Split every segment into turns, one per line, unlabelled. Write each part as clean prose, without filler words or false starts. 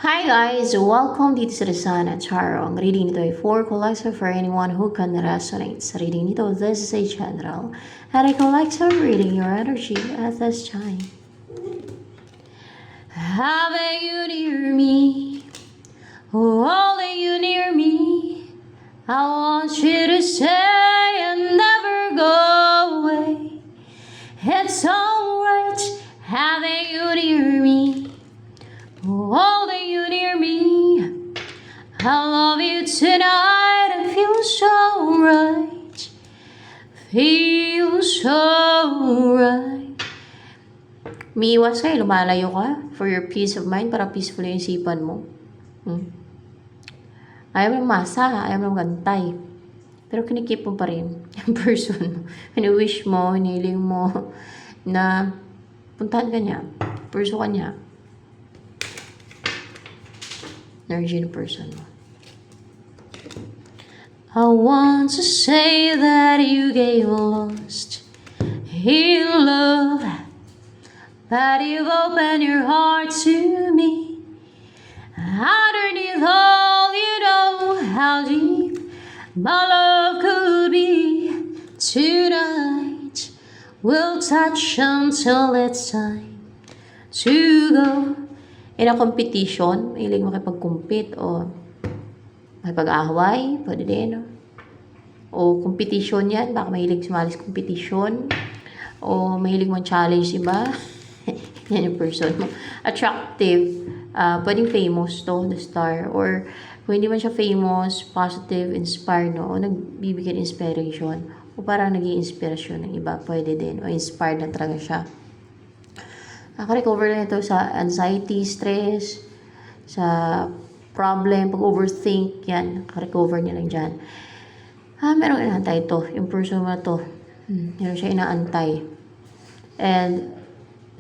Hi guys! Welcome dito sa Desana Charo. Ang reading nito ay for collector for anyone who can resonate. Sa reading nito, this is a general and a collector reading your energy at this time. Having you near me, holding you near me, I want you to stay and never go away. It's alright having you near me, holding you near me. I love you tonight. It feels so right. Feels so right. Umiiwas ka, lumalayo ka for your peace of mind, para peaceful yung isipan mo. Ayaw mo masa, ayaw mo gantay. Pero kinikip mo pa rin yung person mo. Hini-wish mo, hiniling mo na puntahan ka niya, pursue ka niya. Energy ng person mo. I want to say that you gave lost in love, that you've opened your heart to me. Underneath all, you know how deep my love could be. Tonight we'll touch until it's time to go. In a competition, mahilig makipag-compete o makipag-ahaway, pwede din. O competition yan, baka mahilig sumali sa competition. O mahilig mong challenge iba. Yan yung person mo. Attractive, pwedeng famous to, the star. Or kung hindi man siya famous, positive, inspired, no? O nagbibigay inspiration. O parang naging inspirasyon ng iba, pwede din. O inspired na talaga siya. Naka-recover na ito sa anxiety, stress, sa problem, pag-overthink, yan. Naka-recover niya lang dyan. Merong inaantay ito. Yung person mo na to. Meron siya inaantay. And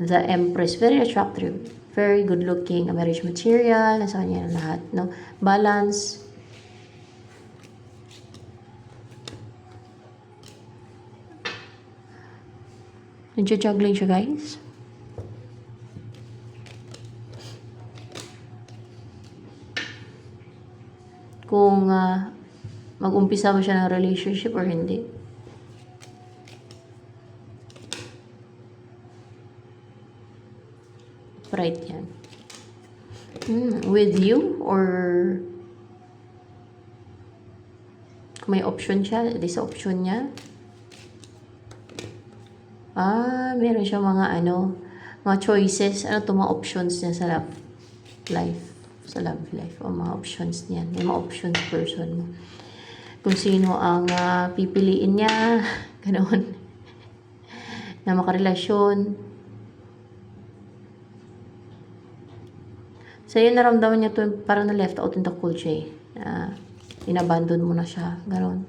the Empress, very attractive. Very good looking. A marriage material. Nasa kanya na lahat. No? Balance. Nagja-juggling siya, guys. Kung mag-umpisa mo siya ng relationship or hindi. Right yan. With you or kung may option siya, di sa option niya. Meron siya mga mga choices. Ano to mga options niya sa love life. Sa love life o mga options niyan. May mga options person mo. Kung sino ang pipiliin niya, ganoon. Na makarelasyon. So yun, naramdaman niya to, parang na left out in the cold siya inabandon mo na siya, ganoon.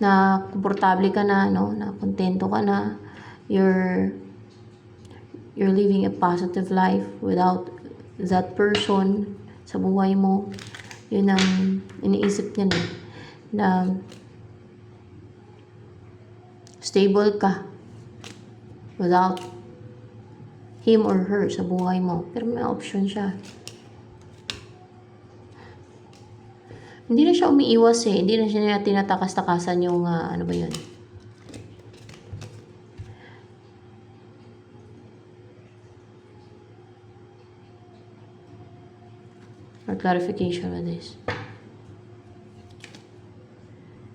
Na komportable ka na, no? Na kontento ka na. You're living a positive life without that person sa buhay mo. Yun ang iniisip niya na stable ka without him or her sa buhay mo. Pero may option siya. Hindi na siya umiiwas Hindi na siya tinatakas-takasan yung ano ba yun? Or clarification with this.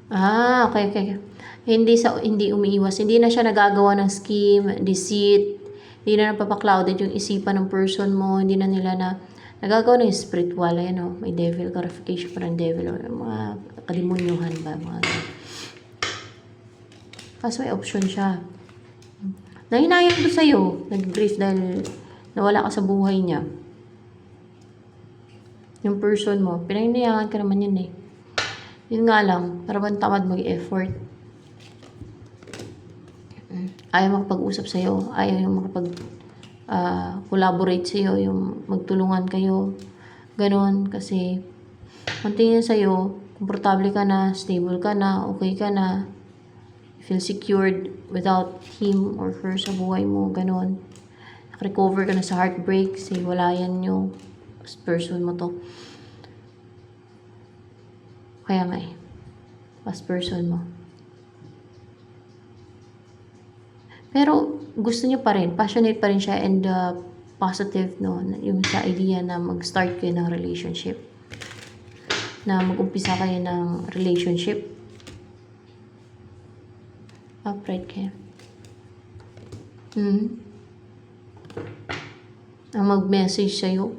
Okay. Hindi umiiwas. Hindi na siya nagagawa ng scheme, deceit. Hindi na napapaklouded yung isipan ng person mo. Hindi na nila nagagawa ng spiritual. May devil, clarification pa ng devil. Mga kalimunyuhan ba? Kaso may option siya. Nahinayang to sa'yo. Nag-grief dahil nawala ka sa buhay niya. Yung person mo, pinahinayangan ka naman yun Yun nga lang, parang tamad mag-effort. Ayaw makapag-usap sa'yo, ayaw yung makapag-collaborate sa'yo, yung magtulungan kayo. Ganon, kasi ang tingin sa'yo, komportable ka na, stable ka na, okay ka na, feel secured without him or her sa buhay mo, ganon. Recover ka na sa heartbreak. Say, wala yan yung person mo to. Kaya nga eh. Past person mo. Pero gusto niyo pa rin. Passionate pa rin siya and positive, no? Yung sa idea na mag-start kayo ng relationship. Na mag-umpisa kayo ng relationship. Upright kayo. Ang mag-message sa'yo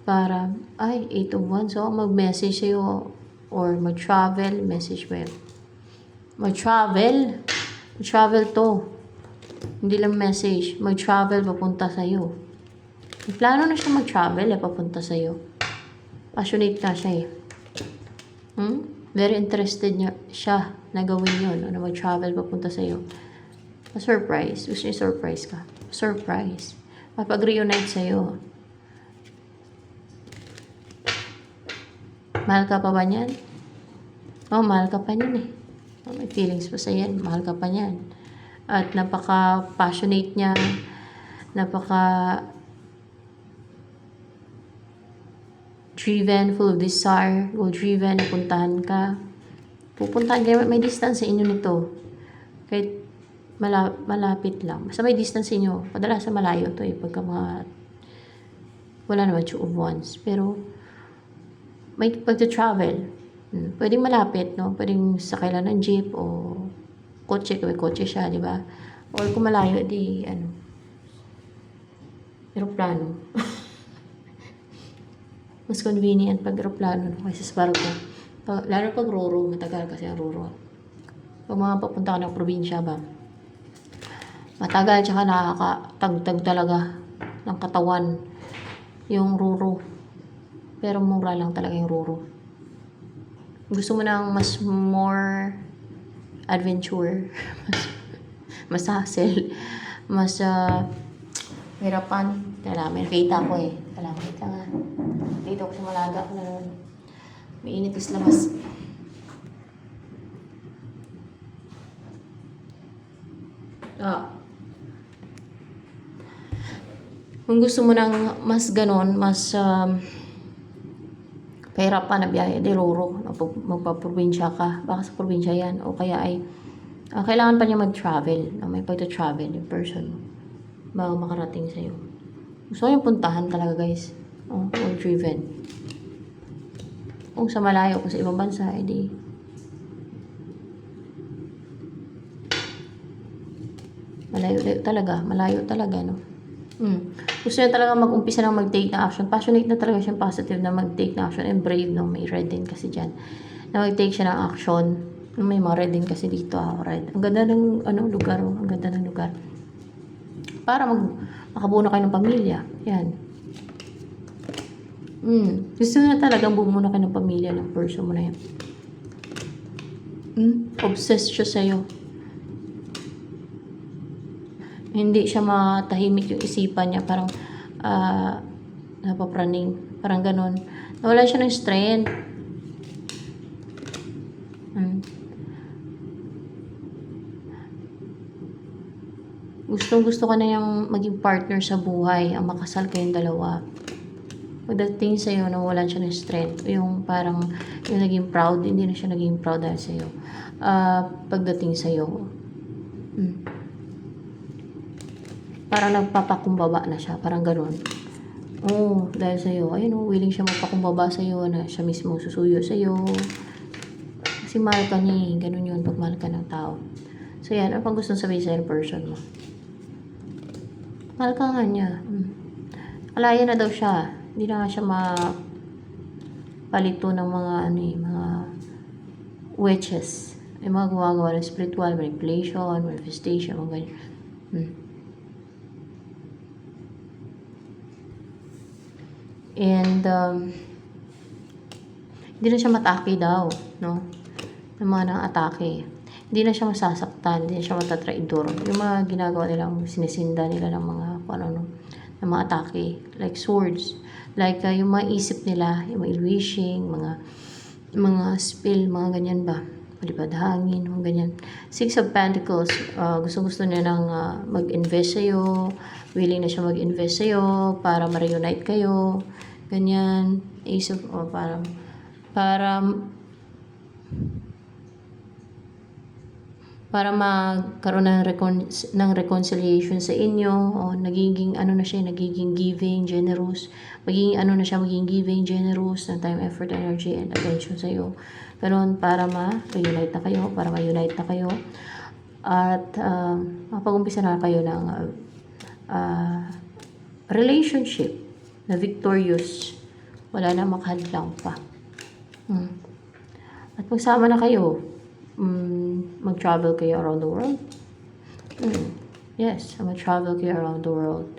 para, ay, 8 of Wands. So, mag-message sa'yo or mag-travel, message mo yun. Mag-travel. Mag-travel to. Hindi lang message. Mag-travel papunta sa'yo. May plano na siya mag-travel papunta sa'yo. Passionate na siya Very interested niya siya na gawin yun. Na mag-travel papunta sa'yo. A-surprise. Gusto niya surprise ka. Surprise. Mapag-reunite sa'yo. Mahal ka pa ba niyan? Mahal ka pa niyan eh. May feelings pa sa yan. Mahal ka pa niyan. At napaka-passionate niya. Driven, full of desire. Goal-driven, napuntahan ka. Pupuntahan kayo. May distance sa inyo nito. Kahit malapit lang. Basta may distance sa inyo. Kadalasan malayo to pagka mga wala naman 2 of Wands. Pero may pagta-travel. Pwedeng malapit, no? Pwedeng sakay lang ng jeep o kotse. Kung may kotse siya, di ba? Or kung malayo, di, aeroplano. Mas convenient pag aeroplano, no? Kaysa sa barko. Lalo pag Roro, matagal kasi ang Roro. Pag mga papunta ka ng probinsya ba, matagal, tsaka nakakatagtag talaga ng katawan yung Roro. Pero mura lang talaga yung Roro. Gusto mo ng mas more adventure, mas hassle, mas hirapan. May nakita ko eh. Nakita nga. Nakita ko sa Malaga. May init is labas. Kung gusto mo ng mas ganon, mas pahirapan na biyahe, di Roro, magpa-probinsya ka, baka sa probinsya yan, o kaya ay kailangan pa niya mag-travel, may pagta-travel yung person bago makarating sa'yo. Gusto ko yung puntahan talaga guys, or driven. Kung sa malayo, kung sa ibang bansa, edi malayo talaga, no? Gusto niya talaga mag-umpisa ng mag-take na action. Passionate na talaga siya, positive na mag-take na action. And brave, no? May red din kasi dyan. Na mag-take siya ng action. May mga red din kasi dito, red. Ang ganda ng lugar, Ang ganda ng lugar. Para makabuo na kayo ng pamilya. Yan. Gusto niya talagang bumuo na kayo ng pamilya ng person mo na yan. Obsessed siya sa'yo. Hindi siya matahimik yung isipan niya. Parang, napapraning. Parang ganun. Nawala siya ng strength. Gusto ka na yung maging partner sa buhay. Ang makasal kayong dalawa. Pagdating sa'yo, nawalan siya ng strength. Yung parang, yung naging proud, hindi na siya naging proud dahil sa'yo. Pagdating sa'yo, parang nagpapakumbaba na siya. Parang ganun. Dahil sa'yo. Ayun willing siya magpakumbaba sa'yo na siya mismo susuyo sa'yo. Kasi mahal ka niya. Ganun yun pag mahal ka ng tao. So yan. Ano pang gusto sabihin sa'yo ng person mo? Mahal ka nga niya. Alaya na daw siya. Hindi na nga siya mapalito ng mga mga witches. May mga gumagawa ng spiritual manipulation, manifestation, mga ganyan. And hindi na siya matake daw, no? Ng mga nang-atake. Hindi na siya masasaktan, hindi na siya matatraidor. Yung mga ginagawa nila, sinisinda nila ng mga ng mga atake, like swords, like yung mga isip nila, yung mga wishing, mga spell, mga ganyan ba? Palipad hangin, mga ganyan. 6 of Pentacles, gusto niya nang mag-invest sa'yo, willing na siya mag-invest sa'yo para ma-reunite kayo. Ganyan. Ace of, para magkaroon ng reconciliation sa inyo, o nagiging ano na siya, nagiging giving, generous, magiging giving, generous, ng time, effort, energy, and attention sa iyo. Ganun, para ma-reunite na kayo, at mapag-umpisa na kayo ng relationship na victorious, wala na makahadlang pa. At magsama na kayo, mag-travel kayo around the world. Yes, mag-travel kayo around the world.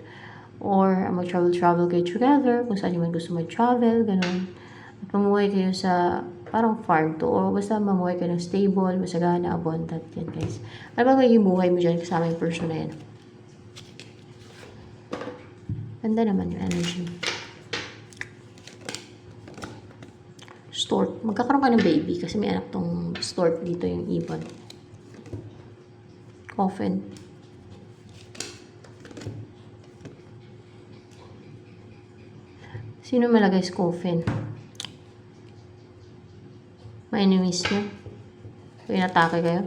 Or mag-travel kayo together, kung saan nyo man gusto mag-travel, ganun. At mamuhay kayo sa parang farm to, o basta mamuhay kayo ng stable, masagana, abundant, yan guys. Ano ba magiging buhay mo dyan kasama yung person na yan? Ganda naman yung energy. Stork. Magkakaroon ka ng baby kasi may anak tong stork dito, yung ibon. Coffin. Sino malagay sa coffin? May enemies nyo? Pinatake kayo?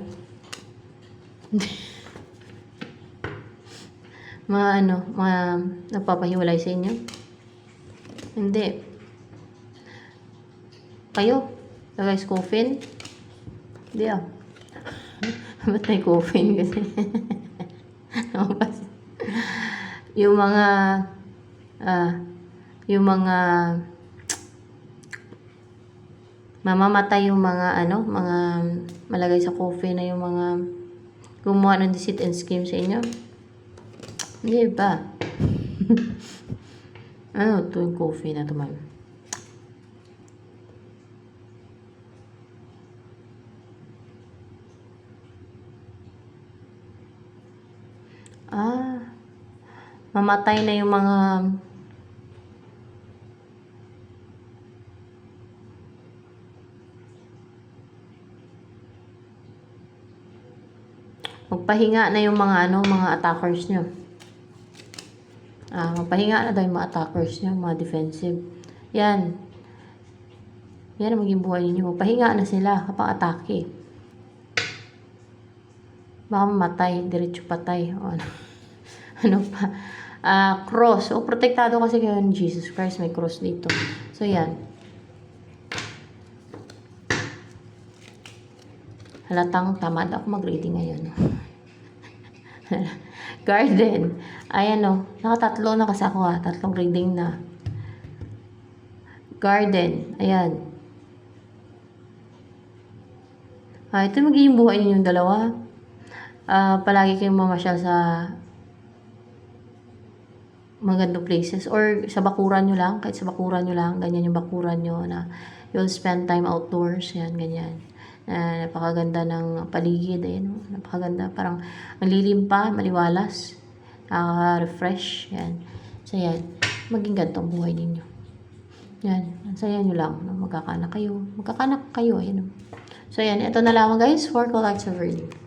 Nagpapahiwalay sa inyo? Hindi. Kayo? Lagay sa coffin? Hindi ah. Ba't may coffin kasi? yung mga mamamatay yung mga malagay sa coffin na yung mga gumawa ng deceit and scheme sa inyo. Hindi ba? Ano to yung coffin na to, ma'am? Mamatay na yung mga magpahinga na yung mga attackers nyo. Magpahinga na daw yung mga attackers nyo, mga defensive. Yan ang maging buhay ninyo. Magpahinga na sila kapag atake. Baka mamatay, diretso patay. O ano pa? Cross. Protektado kasi kayo ni Jesus Christ. May cross dito. So, yan. Halatang tamad ako mag-reading ngayon. Garden. Ayan nakatatlo na kasi ako tatlong reading na. Garden. Ayan. Ito magiging buhay ninyong dalawa. Palagi kayong mamasyal sa magandang places, or sa bakuran nyo lang, kahit sa bakuran nyo lang, ganyan yung bakuran nyo na you'll spend time outdoors, yan, ganyan. Napakaganda ng paligid, napakaganda, parang ang lilim pa, maliwalas, refresh, yan. So yan, maging ganito ang buhay ninyo. Yan, saya nyo lang, magkakanak kayo, ayan. So yan, ito na lamang guys for collective reading.